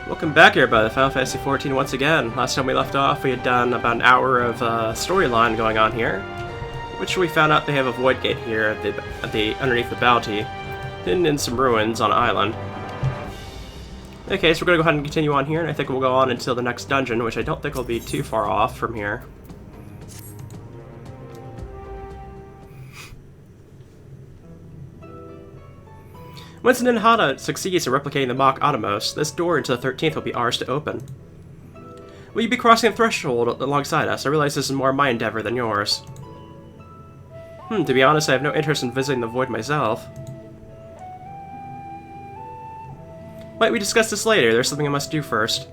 Welcome back here, by the Final Fantasy XIV once again. Last time we left off, we had done about an hour of storyline going on here, which we found out they have a void gate here at the underneath the bounty, hidden in some ruins on an island. Okay, so we're gonna go ahead and continue on here, and I think we'll go on until the next dungeon, which I don't think will be too far off from here. Once Ninhada succeeds in replicating the mock Atomos, this door into the 13th will be ours to open. Will you be crossing the threshold alongside us? I realize this is more my endeavor than yours. To be honest, I have no interest in visiting the void myself. Might we discuss this later? There's something I must do first.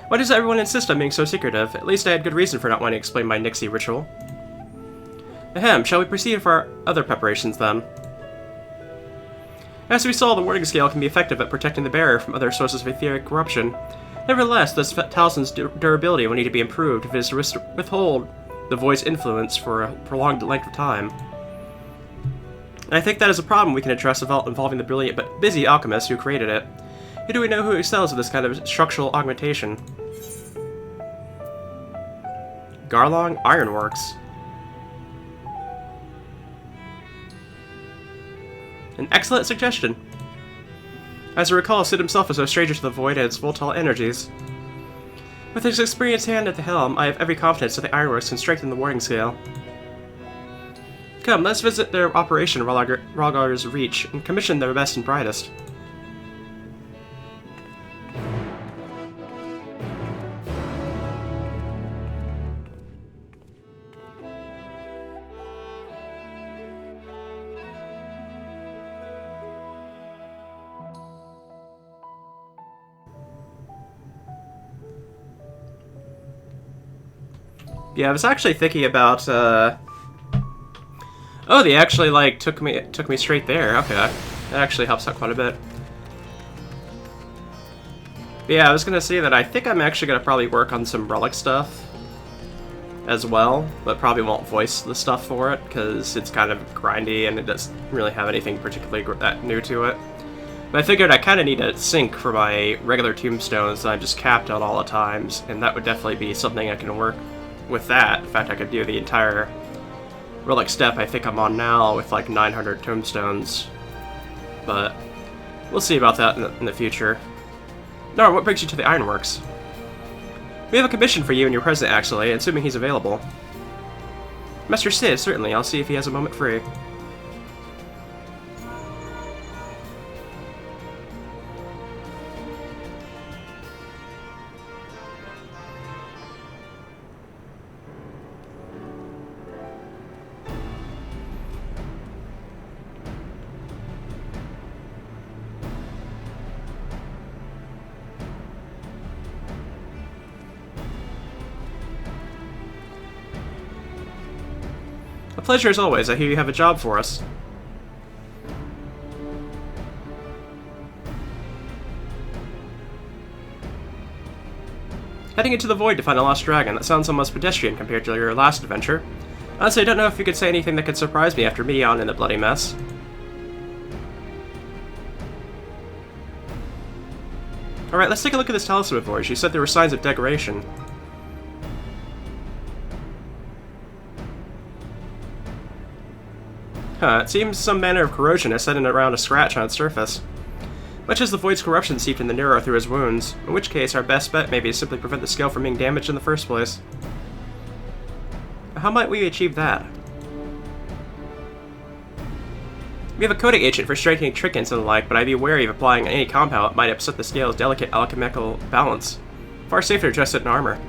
Why does everyone insist on being so secretive? At least I had good reason for not wanting to explain my Nixie ritual. Ahem, shall we proceed with our other preparations then? As we saw, the warding scale can be effective at protecting the bearer from other sources of etheric corruption. Nevertheless, this talisman's durability will need to be improved if it is to withhold the void's influence for a prolonged length of time. And I think that is a problem we can address involving the brilliant but busy alchemist who created it. Who do we know who excels at this kind of structural augmentation? Garlong Ironworks. An excellent suggestion. As I recall, Sid himself was no stranger to the void and its volatile energies. With his experienced hand at the helm, I have every confidence that the Ironworks can strengthen the warding scale. Come, let's visit their operation Rhalgr's Reach and commission their best and brightest. Yeah, I was actually thinking about, oh, they actually, like, took me straight there. Okay, that actually helps out quite a bit. But yeah, I was gonna say that I think I'm actually gonna probably work on some relic stuff as well, but probably won't voice the stuff for it, because it's kind of grindy and it doesn't really have anything particularly that new to it. But I figured I kind of need a sync for my regular tombstones that I'm just capped on all the times, and that would definitely be something I can work with that. In fact, I could do the entire relic step I think I'm on now with like 900 tombstones. But we'll see about that in the future. Nora, what brings you to the Ironworks? We have a commission for you and your president, actually, assuming he's available. Master Sid, certainly. I'll see if he has a moment free. A pleasure as always. I hear you have a job for us. Heading into the void to find a lost dragon. That sounds almost pedestrian compared to your last adventure. Honestly, I don't know if you could say anything that could surprise me after me on in the bloody mess. Alright, let's take a look at this talisman of yours. You said there were signs of degradation. It seems some manner of corrosion has set in around a scratch on its surface. Much as the void's corruption seeped in the neuro through his wounds, in which case our best bet may be to simply prevent the scale from being damaged in the first place. How might we achieve that? We have a coding agent for striking trinkets and the like, but I'd be wary of applying any compound that might upset the scale's delicate alchemical balance. Far safer to dress it in armor.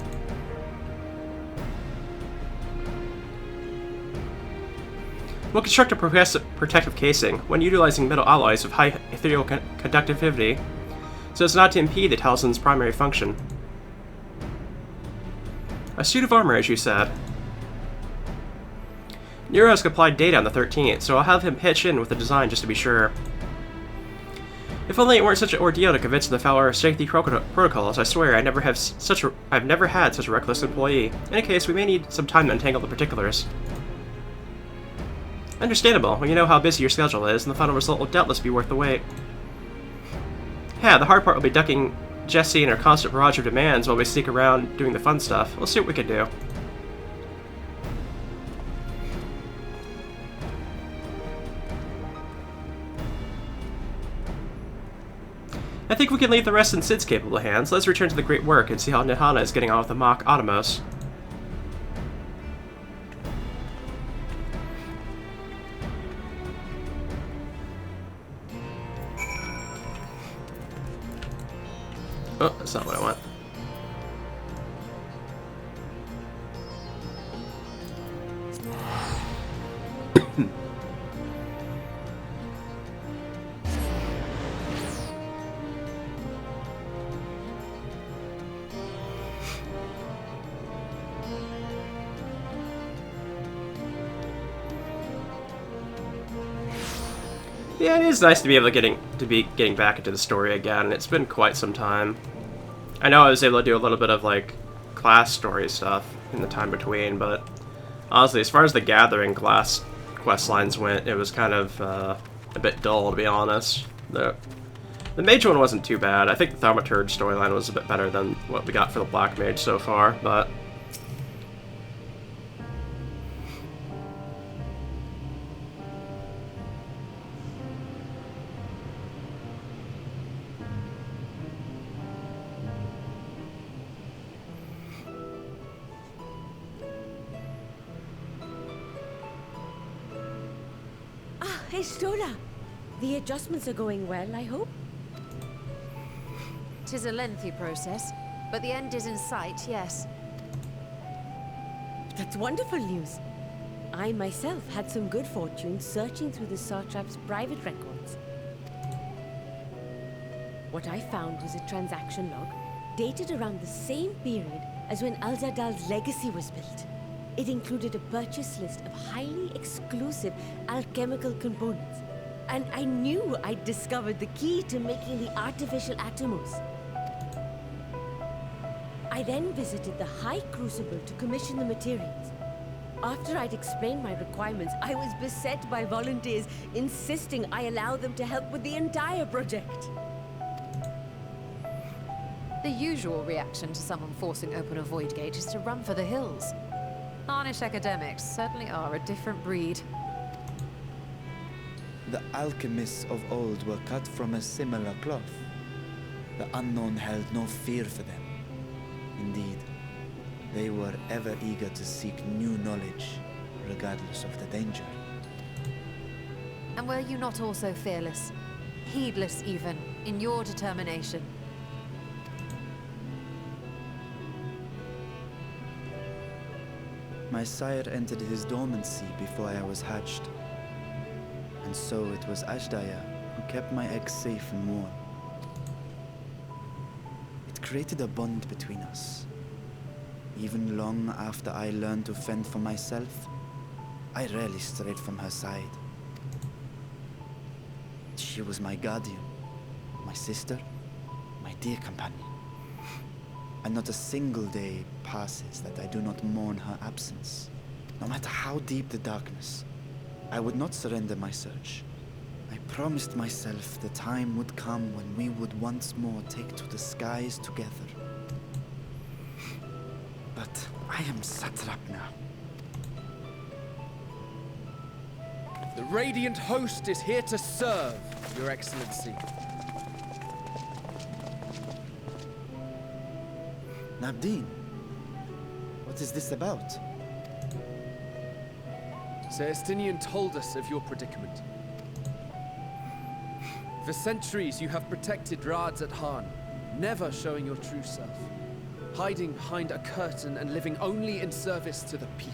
We'll construct a protective casing, when utilizing metal alloys with high ethereal conductivity, so as not to impede the talisman's primary function. A suit of armor, as you said. Nero's applied data on the 13th, so I'll have him pitch in with the design just to be sure. If only it weren't such an ordeal to convince the Fowler safety protocols, I swear I've never had such a reckless employee. In any case, we may need some time to untangle the particulars. Understandable, when you know how busy your schedule is, and the final result will doubtless be worth the wait. Yeah, the hard part will be ducking Jessie and her constant barrage of demands while we sneak around doing the fun stuff. We'll see what we can do. I think we can leave the rest in Sid's capable hands. Let's return to the great work and see how Nihana is getting on with the mock Automos. Oh, that's not what I want. Yeah, it is nice to be able to be getting back into the story again. It's been quite some time. I know I was able to do a little bit of like class story stuff in the time between, but honestly, as far as the Gathering class quest lines went, it was kind of a bit dull, to be honest. The Mage one wasn't too bad. I think the Thaumaturge storyline was a bit better than what we got for the Black Mage so far, but Hey, Stola! The adjustments are going well, I hope? 'Tis a lengthy process, but the end is in sight, yes. That's wonderful news. I myself had some good fortune searching through the Satrap's private records. What I found was a transaction log dated around the same period as when Alzadal's legacy was built. It included a purchase list of highly exclusive alchemical components, and I knew I'd discovered the key to making the artificial atomos. I then visited the High Crucible to commission the materials. After I'd explained my requirements, I was beset by volunteers insisting I allow them to help with the entire project. The usual reaction to someone forcing open a void gate is to run for the hills. Harnish academics certainly are a different breed. The alchemists of old were cut from a similar cloth. The unknown held no fear for them. Indeed, they were ever eager to seek new knowledge, regardless of the danger. And were you not also fearless, heedless even, in your determination? My sire entered his dormancy before I was hatched. And so it was Ashdaya who kept my eggs safe and warm. It created a bond between us. Even long after I learned to fend for myself, I rarely strayed from her side. She was my guardian, my sister, my dear companion. And not a single day passes that I do not mourn her absence. No matter how deep the darkness, I would not surrender my search. I promised myself the time would come when we would once more take to the skies together. But I am satrap now. The Radiant Host is here to serve, Your Excellency. Nabdeen, what is this about? Sir Estinian told us of your predicament. For centuries you have protected Rads at Han, never showing your true self, hiding behind a curtain and living only in service to the people.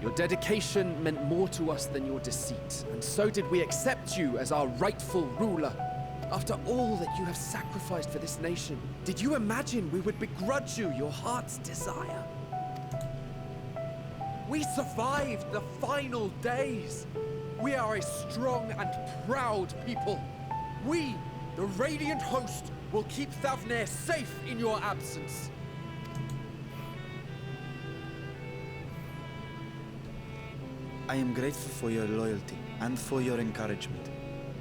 Your dedication meant more to us than your deceit, and so did we accept you as our rightful ruler. After all that you have sacrificed for this nation, did you imagine we would begrudge you your heart's desire? We survived the final days. We are a strong and proud people. We, the Radiant Host, will keep Thavnair safe in your absence. I am grateful for your loyalty and for your encouragement.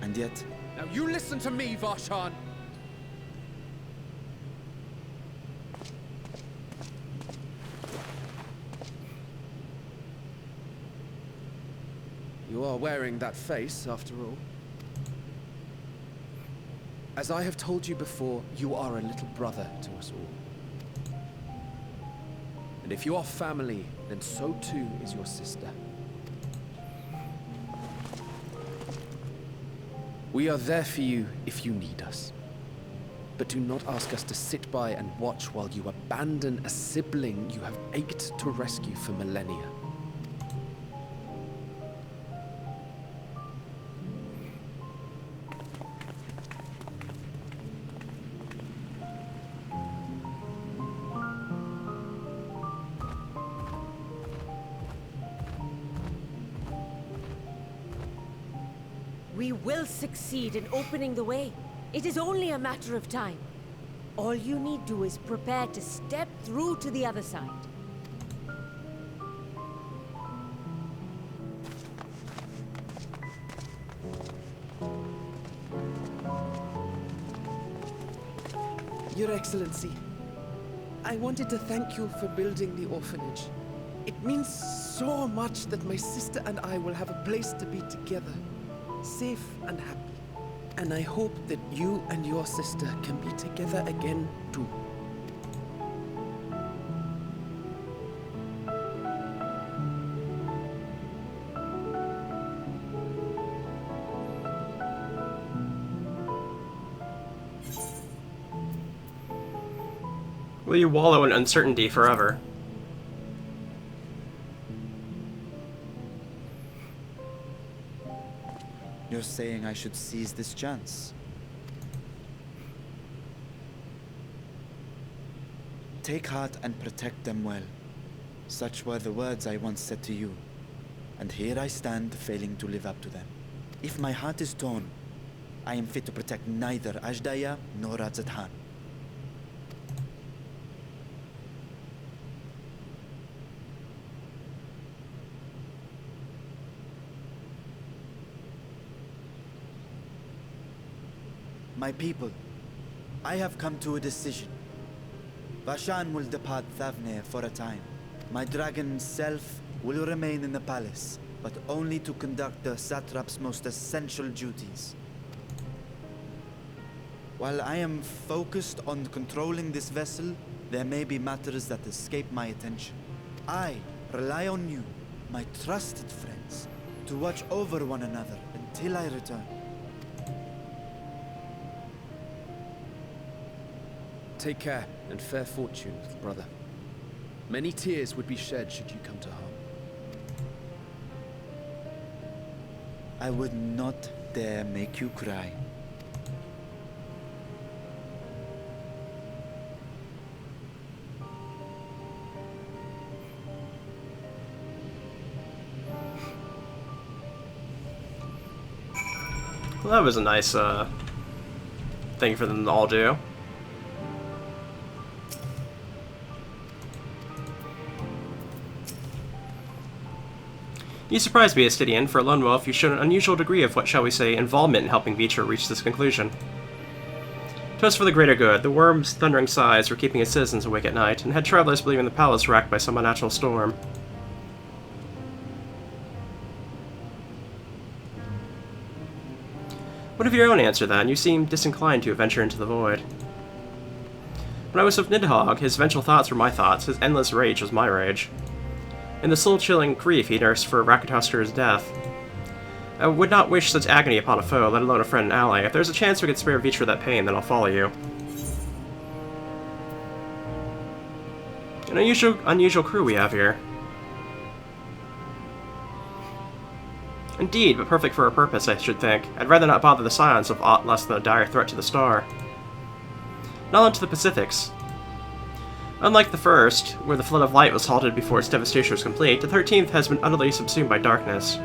And yet, Now you listen to me, Varshan! You are wearing that face, after all. As I have told you before, you are a little brother to us all. And if you are family, then so too is your sister. We are there for you if you need us. But do not ask us to sit by and watch while you abandon a sibling you have ached to rescue for millennia. We will succeed in opening the way. It is only a matter of time. All you need do is prepare to step through to the other side. Your Excellency, I wanted to thank you for building the orphanage. It means so much that my sister and I will have a place to be together, safe and happy. And I hope that you and your sister can be together again too. Will you wallow in uncertainty forever? you're saying I should seize this chance. Take heart and protect them well. Such were the words I once said to you. And here I stand, failing to live up to them. If my heart is torn, I am fit to protect neither Ajdaya nor Radzat-Han. My people, I have come to a decision. Vashan will depart Thavne for a time. My dragon self will remain in the palace, but only to conduct the satrap's most essential duties. While I am focused on controlling this vessel, there may be matters that escape my attention. I rely on you, my trusted friends, to watch over one another until I return. Take care and fair fortune, little brother. Many tears would be shed should you come to harm. I would not dare make you cry. Well, that was a nice thing for them to all do. You surprised me, Astidian. For a lone wolf, you showed an unusual degree of, what shall we say, involvement in helping Vitra reach this conclusion. It was for the greater good. The worm's thundering sighs were keeping its citizens awake at night, and had travelers believing the palace racked by some unnatural storm. What of your own answer, then? You seem disinclined to venture into the void. When I was with Nidhogg, his vengeful thoughts were my thoughts, his endless rage was my rage. In the soul-chilling grief he nursed for Rakatoskur's death. I would not wish such agony upon a foe, let alone a friend and ally. If there's a chance we could spare Vitra that pain, then I'll follow you. An unusual crew we have here. Indeed, but perfect for our purpose, I should think. I'd rather not bother the Scions of aught less than a dire threat to the star. Now on to the Pacifics. Unlike the first, where the flood of light was halted before its devastation was complete, the 13th has been utterly subsumed by darkness.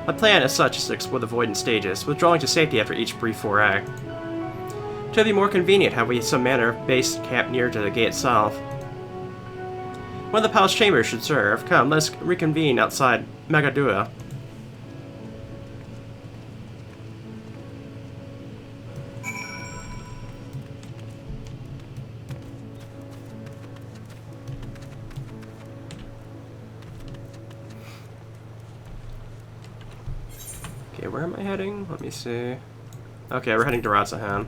My plan as such is to explore the void in stages, withdrawing to safety after each brief foray. To be more convenient, have we some manner of base camp near to the gate itself. One of the palace chambers should serve. Come, let us reconvene outside Magadua. Okay, where am I heading? Let me see. Okay, we're heading to Ratzahan.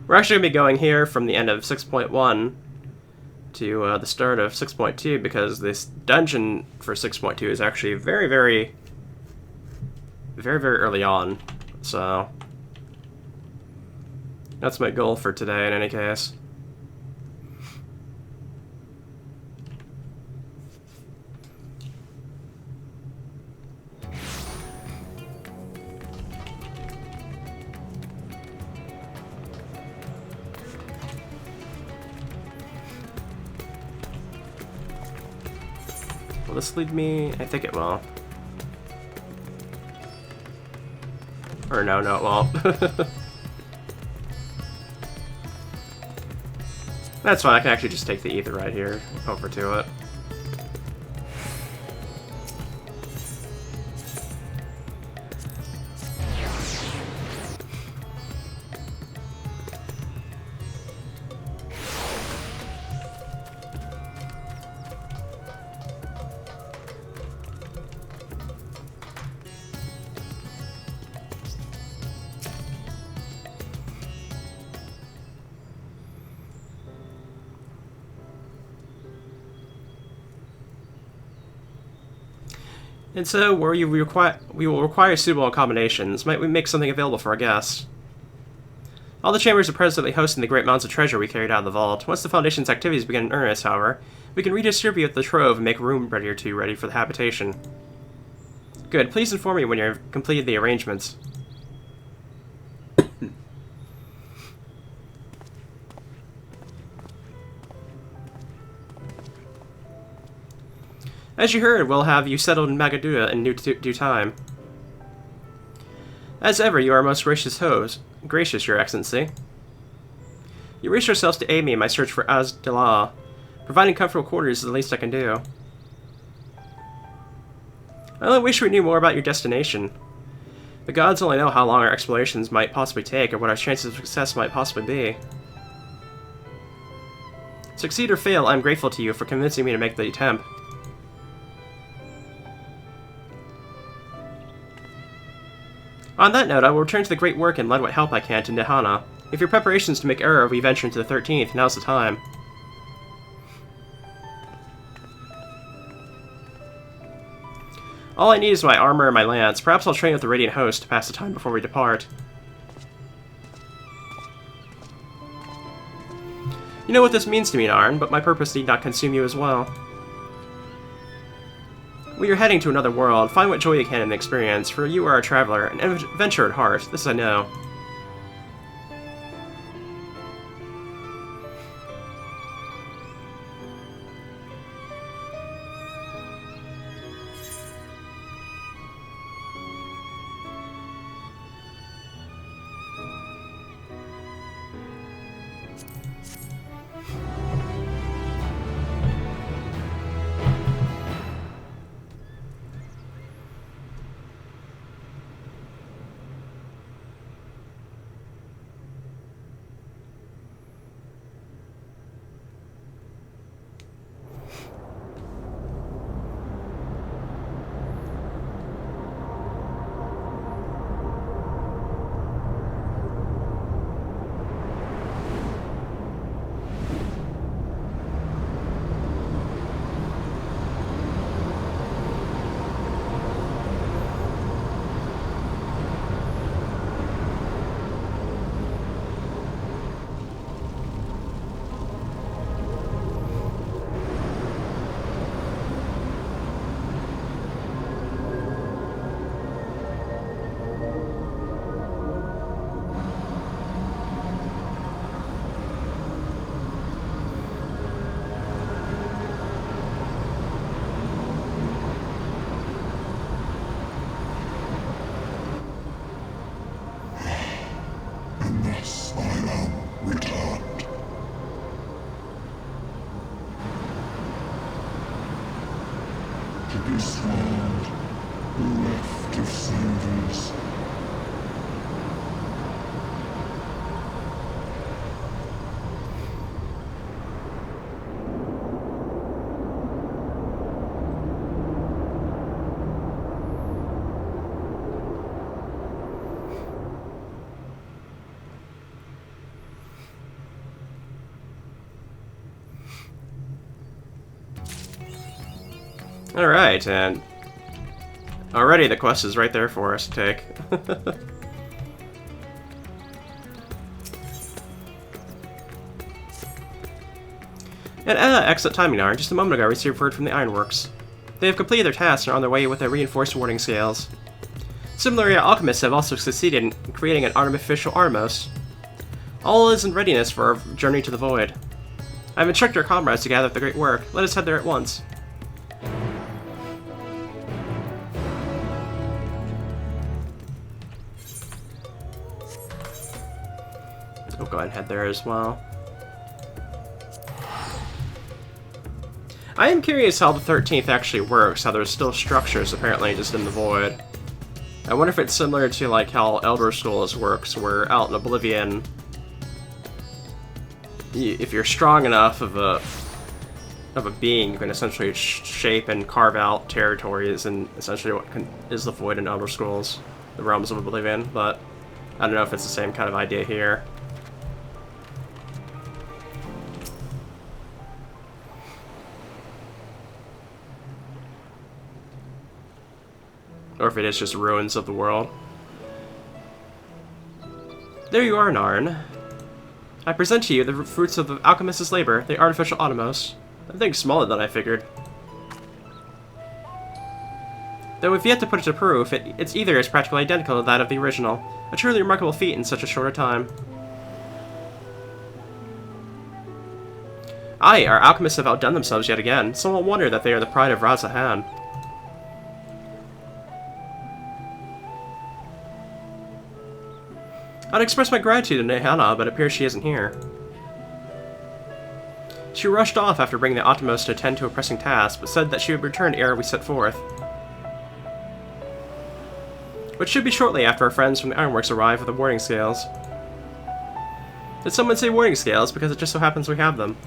We're actually going to be going here from the end of 6.1 to the start of 6.2 because this dungeon for 6.2 is actually very early on. So that's my goal for today in any case. Will this lead me? I think it will. Or no, it won't. That's fine, I can actually just take the ether right here over to it. And so, where we will require suitable accommodations. Might we make something available for our guests? All the chambers are presently hosting the great amounts of treasure we carried out of the vault. Once the Foundation's activities begin in earnest, however, we can redistribute the trove and make a room ready or two ready for the habitation. Good. Please inform me when you've completed the arrangements. As you heard, we'll have you settled in Magaduda in due time. As ever, you are most gracious host. Gracious, Your Excellency. You wish yourselves to aid me in my search for Az-Dila. Providing comfortable quarters is the least I can do. I only wish we knew more about your destination. The gods only know how long our explorations might possibly take, or what our chances of success might possibly be. Succeed or fail, I am grateful to you for convincing me to make the attempt. On that note, I will return to the great work and lend what help I can to Nihana. If your preparations to make Ura re-venture into the 13th, now's the time. All I need is my armor and my lance. Perhaps I'll train with the Radiant Host to pass the time before we depart. You know what this means to me, Narn, but my purpose need not consume you as well. We are heading to another world. Find what joy you can in the experience, for you are a traveler, an adventurer at heart. This I know. to this world, bereft of symbols. Alright, and already the quest is right there for us to take. And exit timing hour. Just a moment ago, I received word from the Ironworks. They have completed their tasks and are on their way with their reinforced warding scales. Similarly, alchemists have also succeeded in creating an artificial Armos. All is in readiness for our journey to the Void. I have instructed our comrades to gather up the great work. Let us head there at once. We'll go ahead and head there as well. I am curious how the 13th actually works, how there's still structures apparently just in the void. I wonder if it's similar to like how Elder Scrolls works, where out in Oblivion, if you're strong enough of a being, you can essentially shape and carve out territories, and essentially what is the void in Elder Scrolls, the Realms of Oblivion, but I don't know if it's the same kind of idea here. Or if it is just ruins of the world. There you are, Narn. I present to you the fruits of the alchemist's labor, the artificial Automos. I think smaller than I figured. Though we've yet to put it to proof, its ether is practically identical to that of the original. A truly remarkable feat in such a short time. Aye, our alchemists have outdone themselves yet again. Some will wonder that they are the pride of Razahan. I'd express my gratitude to Nehana, but it appears she isn't here. She rushed off after bringing the Optimos to attend to a pressing task, but said that she would return ere we set forth. Which should be shortly after our friends from the Ironworks arrive with the warding scales. Did someone say warding scales? Because it just so happens we have them.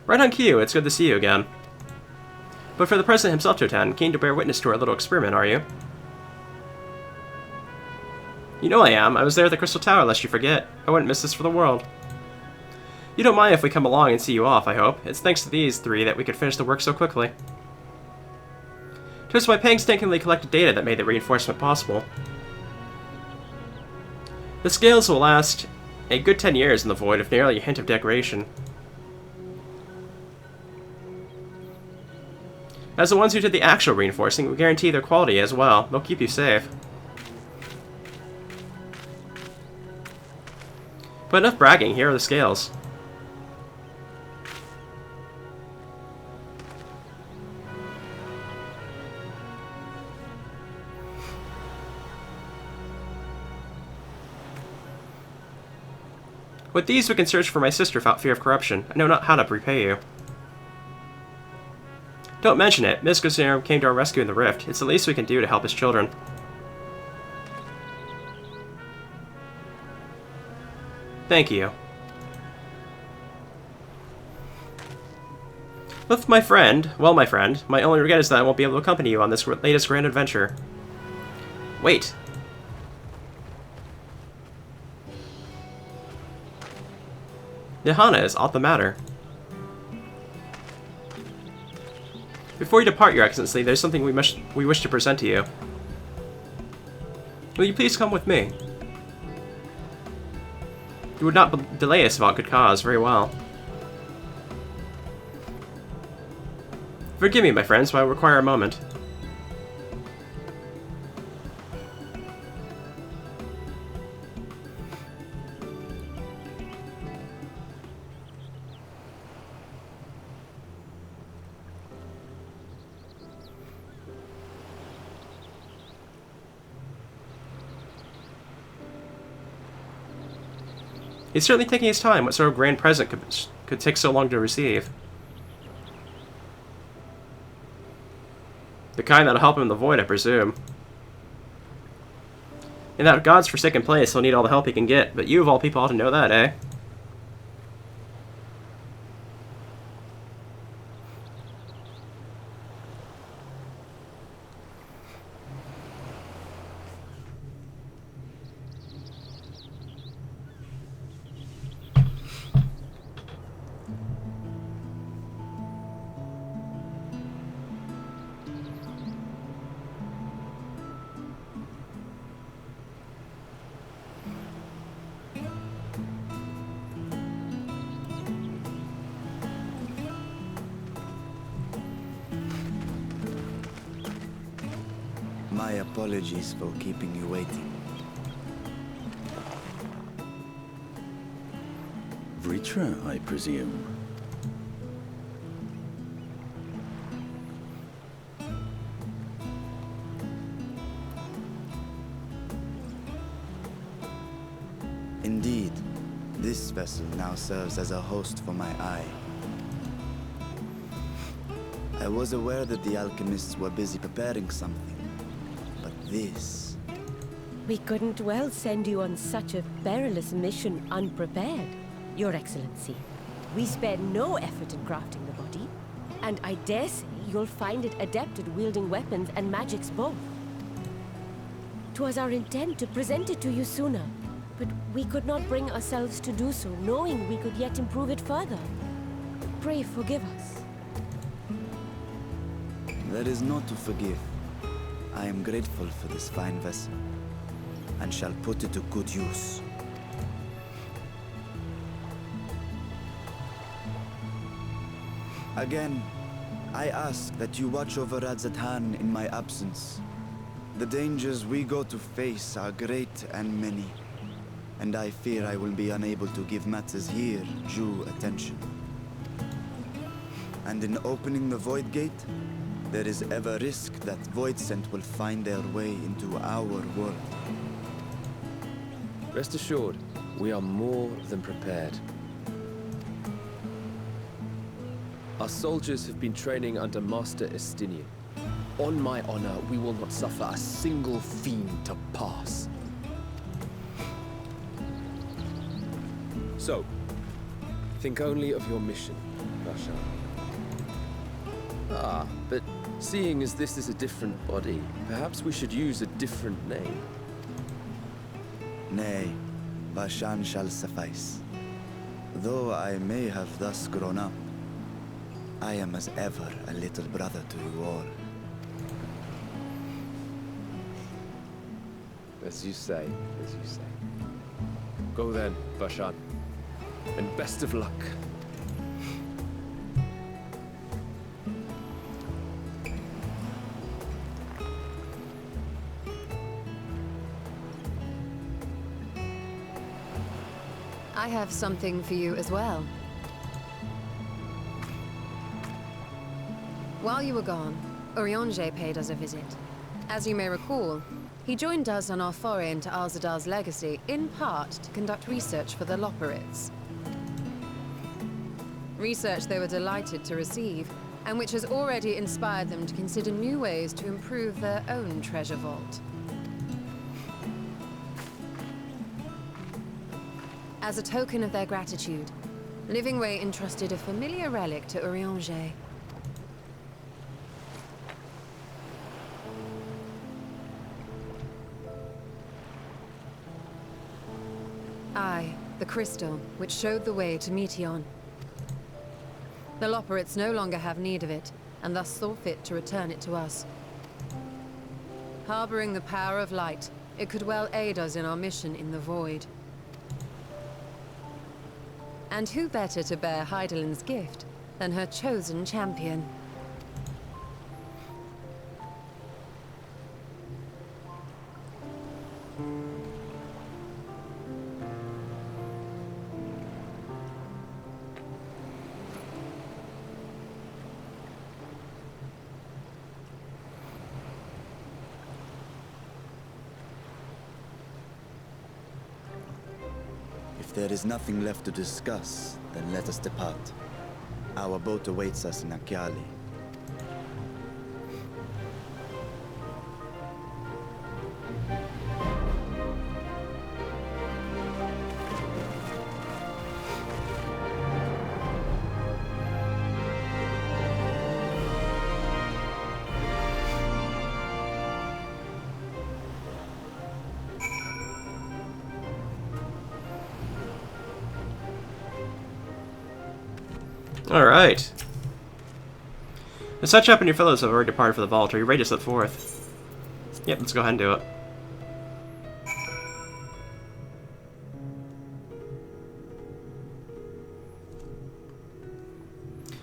Right on cue, it's good to see you again. But for the President himself to attend, keen to bear witness to our little experiment, are you? You know I am. I was there at the Crystal Tower, lest you forget. I wouldn't miss this for the world. You don't mind if we come along and see you off, I hope. It's thanks to these three that we could finish the work so quickly. 'Twas my painstakingly collected data that made the reinforcement possible. The scales will last a good 10 years in the void with nearly a hint of decoration. As the ones who did the actual reinforcing, we guarantee their quality as well. They'll keep you safe. But enough bragging, here are the scales. With these we can search for my sister without fear of corruption. I know not how to repay you. Don't mention it. Miss Gosserum came to our rescue in the rift. It's the least we can do to help his children. Thank you. With my friend, my only regret is that I won't be able to accompany you on this latest grand adventure. Wait. Nehana, is aught the matter? Before you depart, Your Excellency, there's something we wish to present to you. Will you please come with me? You would not delay us about good cause. Very well. Forgive me, my friends, but I will require a moment. He's certainly taking his time. What sort of grand present could take so long to receive? The kind that'll help him in the void, I presume. In that God's forsaken place, he'll need all the help he can get, but you of all people ought to know that, eh? My apologies for keeping you waiting. Vritra, I presume. Indeed, this vessel now serves as a host for my eye. I was aware that the alchemists were busy preparing something, but this... We couldn't well send you on such a perilous mission unprepared, Your Excellency. We spared no effort in crafting the body, and I dare say you'll find it adept at wielding weapons and magics both. 'Twas our intent to present it to you sooner, but we could not bring ourselves to do so, knowing we could yet improve it further. Pray forgive us. There is naught to forgive. I am grateful for this fine vessel, and shall put it to good use. Again, I ask that you watch over Radzatan in my absence. The dangers we go to face are great and many, and I fear I will be unable to give matters here due attention. And in opening the Void Gate, there is ever risk that Voidsent will find their way into our world. Rest assured, we are more than prepared. Our soldiers have been training under Master Estinian. On my honor, we will not suffer a single fiend to pass. So, think only of your mission, Rasha. Ah, but seeing as this is a different body, perhaps we should use a different name. Nay, Vashan shall suffice. Though I may have thus grown up, I am as ever a little brother to you all. As you say, as you say. Go then, Vashan. And best of luck. I have something for you as well. While you were gone, Urianger paid us a visit. As you may recall, he joined us on our foray into Alzadal's legacy, in part to conduct research for the Loporrits. Research they were delighted to receive, and which has already inspired them to consider new ways to improve their own treasure vault. As a token of their gratitude, Livingway entrusted a familiar relic to Urianger. Aye, the crystal, which showed the way to Meteon. The Loporrits no longer have need of it, and thus saw fit to return it to us. Harboring the power of light, it could well aid us in our mission in the Void. And who better to bear Hydaelyn's gift than her chosen champion? If there is nothing left to discuss, then let us depart. Our boat awaits us in Akyali. Alright. The Satrap and your fellows have already departed for the vault. Are you ready to set forth? Yep, let's go ahead and do it.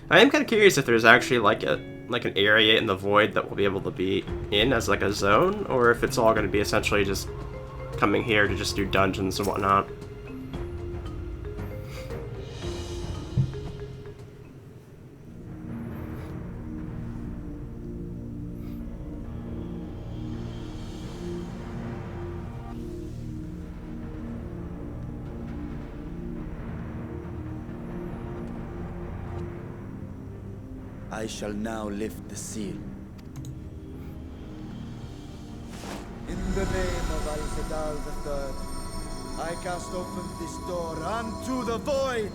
I am kind of curious if there's actually like an area in the void that we'll be able to be in as like a zone, or if it's all going to be essentially just coming here to just do dungeons and whatnot. I shall now lift the seal. In the name of Al-Zadal III, I cast open this door unto the void!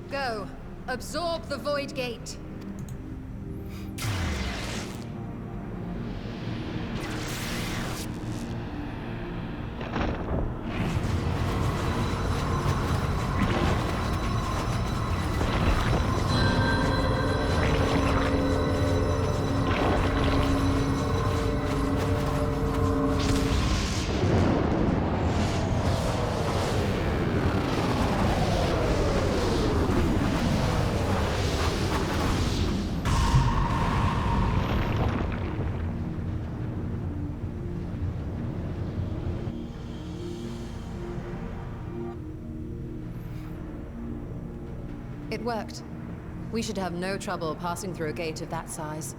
Go. Absorb the Void Gate. It worked. We should have no trouble passing through a gate of that size.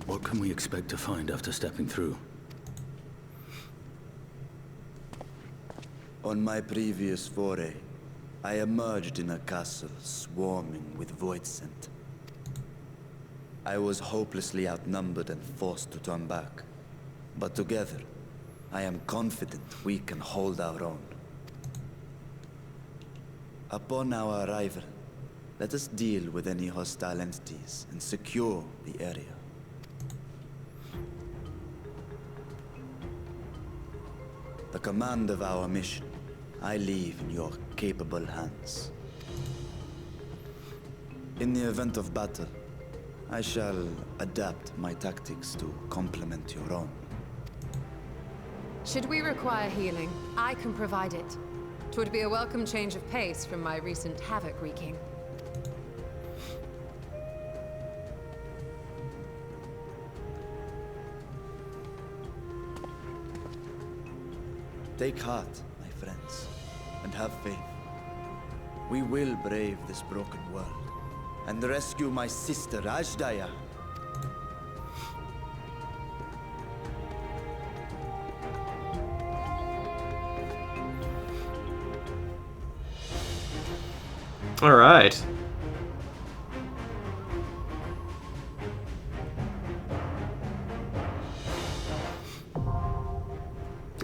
What can we expect to find after stepping through? On my previous foray, I emerged in a castle swarming with void scent. I was hopelessly outnumbered and forced to turn back. But together, I am confident we can hold our own. Upon our arrival, let us deal with any hostile entities and secure the area. The command of our mission, I leave in your capable hands. In the event of battle, I shall adapt my tactics to complement your own. Should we require healing, I can provide it. 'Twould be a welcome change of pace from my recent havoc wreaking. Take heart, my friends, and have faith. We will brave this broken world and rescue my sister Ajdaya. All right.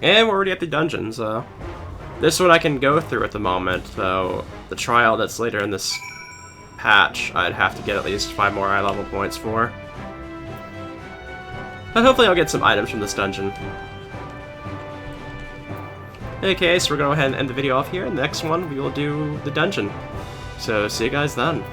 And we're already at the dungeon, so... This one I can go through at the moment, though the trial that's later in this patch, I'd have to get at least 5 more eye level points for. But hopefully I'll get some items from this dungeon. Okay, so we're going to go ahead and end the video off here. In the next one, we will do the dungeon. So see you guys then.